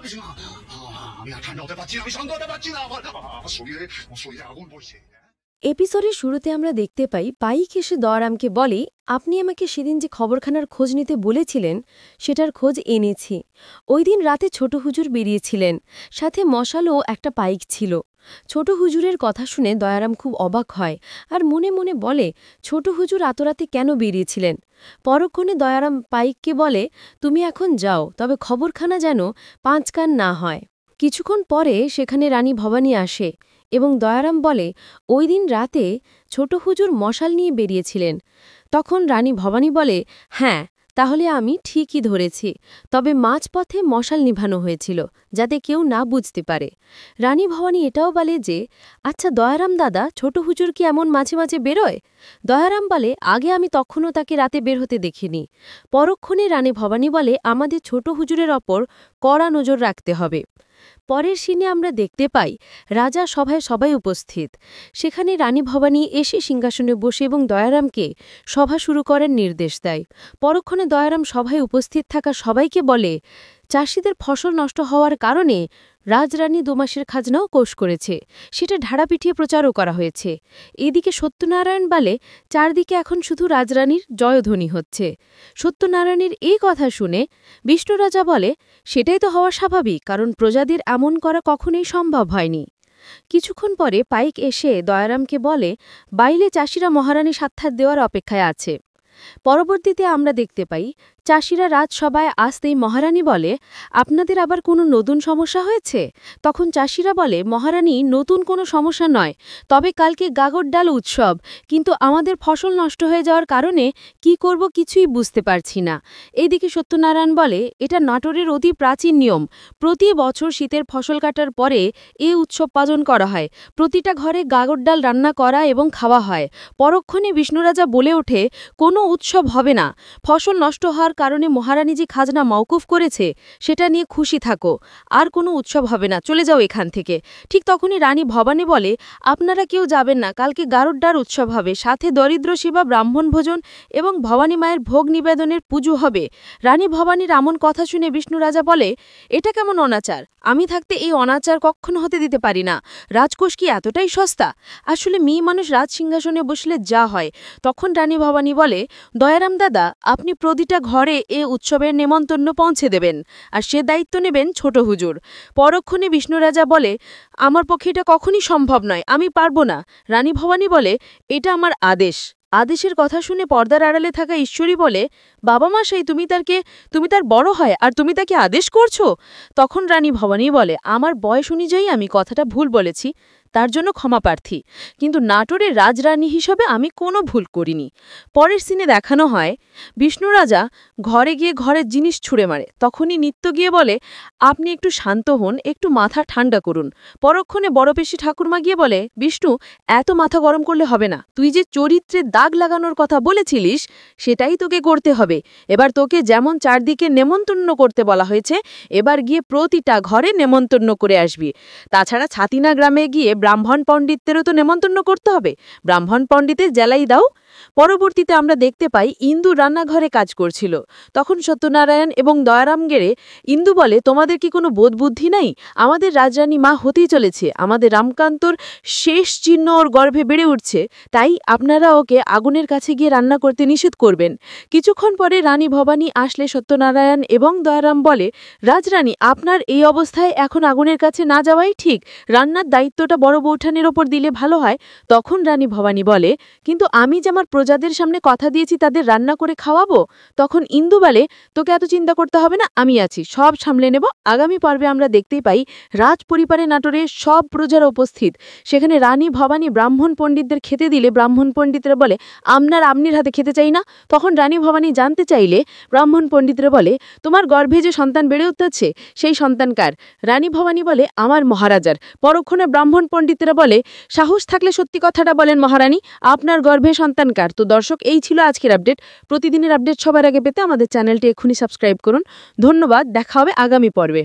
行啊！আমি আর ঠান্ডা হতে পারছি না, আমি শান্ত হতে পারছি না, আমার শরীরে আগুন পড়ছে। এপিসোডের শুরুতে আমরা দেখতে পাই পাইক এসে দয়ারামকে বলে, আপনি আমাকে সেদিন যে খবরখানার খোঁজ নিতে বলেছিলেন সেটার খোঁজ এনেছি। ওই দিন রাতে ছোট হুজুর বেরিয়েছিলেন, সাথে মশালও একটা পাইক ছিল। ছোট হুজুরের কথা শুনে দয়ারাম খুব অবাক হয় আর মনে মনে বলে, ছোট হুজুর রাতে কেন বেরিয়েছিলেন। পরক্ষণে দয়ারাম পাইককে বলে, তুমি এখন যাও, তবে খবরখানা যেন পাঁচ কান না হয়। কিছুক্ষণ পরে সেখানে রানী ভবানী আসে এবং দয়ারাম বলে, ওই দিন রাতে ছোট হুজুর মশাল নিয়ে বেরিয়েছিলেন। তখন রানী ভবানী বলে, হ্যাঁ, তাহলে আমি ঠিকই ধরেছি, তবে মাঝপথে মশাল নিভানো হয়েছিল যাতে কেউ না বুঝতে পারে। রানী ভবানী এটাও বলে যে, আচ্ছা দয়ারাম দাদা, ছোট হুজুর কি এমন মাঝে মাঝে বেরোয়? দয়ারাম বলে, আগে আমি তখনও তাকে রাতে বের হতে দেখিনি। পরক্ষণে রানী ভবানী বলে, আমাদের ছোট হুজুরের ওপর কড়া নজর রাখতে হবে। পরের সিনে আমরা দেখতে পাই রাজা সভায় সবাই উপস্থিত। সেখানে রানী ভবানী এসে সিংহাসনে বসে এবং দয়ারামকে সভা শুরু করার নির্দেশ দেয়। পরক্ষণে দয়ারাম সভায় উপস্থিত থাকা সবাইকে বলে, চাষিদের ফসল নষ্ট হওয়ার কারণে রাজরানী 2 মাসের খাজনাও কোষ করেছে, সেটা ঢাড়া পিটিয়ে প্রচারও করা হয়েছে। এদিকে সত্যনারায়ণ বলে, চারদিকে এখন শুধু রাজরানীর জয়ধ্বনি হচ্ছে। সত্যনারায়ণের এই কথা শুনে বিষ্ণু রাজা বলে, সেটাই তো হওয়া স্বাভাবিক, কারণ প্রজাদের এমন করা কখনোই সম্ভব হয়নি। কিছুক্ষণ পরে পাইক এসে দয়ারামকে বলে, বাইরে চাষিরা মহারানী সাক্ষাৎ দেওয়ার অপেক্ষায় আছে। পরবর্তীতে আমরা দেখতে পাই চাষিরা রাজসভায় আসতেই মহারানী বলে, আপনাদের আবার কোনো নতুন সমস্যা হয়েছে? তখন চাষিরা বলে, মহারানী, নতুন কোনো সমস্যা নয়, তবে কালকে গাগর ডাল উৎসব, কিন্তু আমাদের ফসল নষ্ট হয়ে যাওয়ার কারণে কি করব কিছুই বুঝতে পারছি না। এইদিকে সত্যনারায়ণ বলে, এটা নাটোরের অতি প্রাচীন নিয়ম, প্রতি বছর শীতের ফসল কাটার পরে এ উৎসব পালন করা হয়, প্রতিটা ঘরে গাগর ডাল রান্না করা এবং খাওয়া হয়। পরক্ষণে বিষ্ণুরাজা বলে ওঠে, কোনো উৎসব হবে না, ফসল নষ্ট হওয়ার কারণে মহারানী যে খাজনা মওকুফ করেছে সেটা নিয়ে খুশি থাকো, আর কোনো উৎসব হবে না, চলে যাও এখান থেকে। ঠিক তখনই রানী ভবানী বলে, আপনারা কেউ যাবেন না, কালকে গারুড্ডার উৎসব হবে, সাথে দরিদ্র সেবা, ব্রাহ্মণ ভোজন এবং ভবানী মায়ের ভোগ নিবেদনের পুজো হবে। রানী ভবানীর এমন কথা শুনে বিষ্ণু রাজা বলে, এটা কেমন অনাচার, আমি থাকতে এই অনাচার কখনো হতে দিতে পারি না। রাজকোষ কি এতটাই সস্তা? আসলে মেয়ে মানুষ রাজ সিংহাসনে বসলে যা হয়। তখন রানী ভবানী বলে, দয়ারাম দাদা, আপনি প্রতিটা ঘরে এ উৎসবের নেমন্তন্ন পৌঁছে দেবেন, আর সে দায়িত্ব নেবেন ছোট হুজুর। পরক্ষণে বিষ্ণু রাজা বলে, আমার পক্ষে এটা কখনই সম্ভব নয়, আমি পারবো না। রানী ভবানী বলে, এটা আমার আদেশ। আদেশের কথা শুনে পর্দার আড়ালে থাকা ঈশ্বরী বলে, বাবা মশাই, তুমি তার বড় হয় আর তুমি তাকে আদেশ করছো? তখন রানী ভবানী বলে, আমার বয়স অনুযায়ী আমি কথাটা ভুল বলেছি, তার জন্য ক্ষমা প্রার্থী, কিন্তু নাটোরের রাজরানী হিসেবে আমি কোনো ভুল করিনি। পরের সিনে দেখানো হয় বিষ্ণু রাজা ঘরে গিয়ে ঘরের জিনিস ছুঁড়ে মারে। তখনই নিত্য গিয়ে বলে, আপনি একটু শান্ত হন, একটু মাথা ঠান্ডা করুন। পরক্ষণে বড়পেশি ঠাকুরমা গিয়ে বলে, বিষ্ণু, এত মাথা গরম করলে হবে না, তুই যে চরিত্রে দাগ লাগানোর কথা বলেছিলিস সেটাই তোকে করতে হবে। এবার তোকে যেমন চারদিকে নেমন্তন্ন করতে বলা হয়েছে, এবার গিয়ে প্রতিটা ঘরে নেমন্তন্ন করে আসবি। তাছাড়া ছাতিনা গ্রামে গিয়ে ব্রাহ্মণ পণ্ডিতদেরও তো নেমন্তন্ন করতে হবে, ব্রাহ্মণ পণ্ডিতের জ্বালাই দাও। পরবর্তীতে আমরা দেখতে পাই ইন্দু রান্নাঘরে কাজ করছিল। তখন সত্যনারায়ণ এবং দয়ারাম গেড়ে ইন্দু বলে, তোমাদের কি কোনো বোধ বুদ্ধি নাই? আমাদের রাজরানী মা হতেই চলেছে, আমাদের রামকান্তর শেষ চিহ্ন ওর গর্ভে বেড়ে উঠছে, তাই আপনারা ওকে আগুনের কাছে গিয়ে রান্না করতে নিষেধ করবেন। কিছুক্ষণ পরে রানী ভবানী আসলে সত্যনারায়ণ এবং দয়ারাম বলে, রাজরানী, আপনার এই অবস্থায় এখন আগুনের কাছে না যাওয়াই ঠিক, রান্নার দায়িত্বটা বড় বৌঠানের ওপর দিলে ভালো হয়। তখন রানী ভবানী বলে, কিন্তু আমি যে আমার প্রজাদের সামনে কথা দিয়েছি তাদের রান্না করে খাওয়াবো। তখন ইন্দু বলে, তোকে এত চিন্তা করতে হবে না, আমি আছি, সব সামলে নেব। আগামী পর্বে আমরা দেখতেই পাই রাজ পরিবারে নাটোরে সব প্রজারা উপস্থিত। সেখানে রানী ভবানী ব্রাহ্মণ পণ্ডিতদের খেতে দিলে ব্রাহ্মণ পণ্ডিতরা বলে, আমনির হাতে খেতে চাই না। তখন রানী ভবানী জানতে চাইলে ব্রাহ্মণ পণ্ডিতরা বলে, তোমার গর্ভে যে সন্তান বেড়ে উঠছে সেই সন্তান কার? রানী ভবানী বলে, আমার মহারাজার। পরক্ষণে ব্রাহ্মণ পণ্ডিতরা বলে, সাহস থাকলে সত্যি কথাটা বলেন মহারানী, আপনার গর্ভে সন্তান কার? তো দর্শক, এই ছিল আজকের আপডেট। প্রতিদিনের আপডেট সবার আগে পেতে আমাদের চ্যানেলটি এক্ষুনি সাবস্ক্রাইব করুন। ধন্যবাদ, দেখা হবে আগামী পর্বে।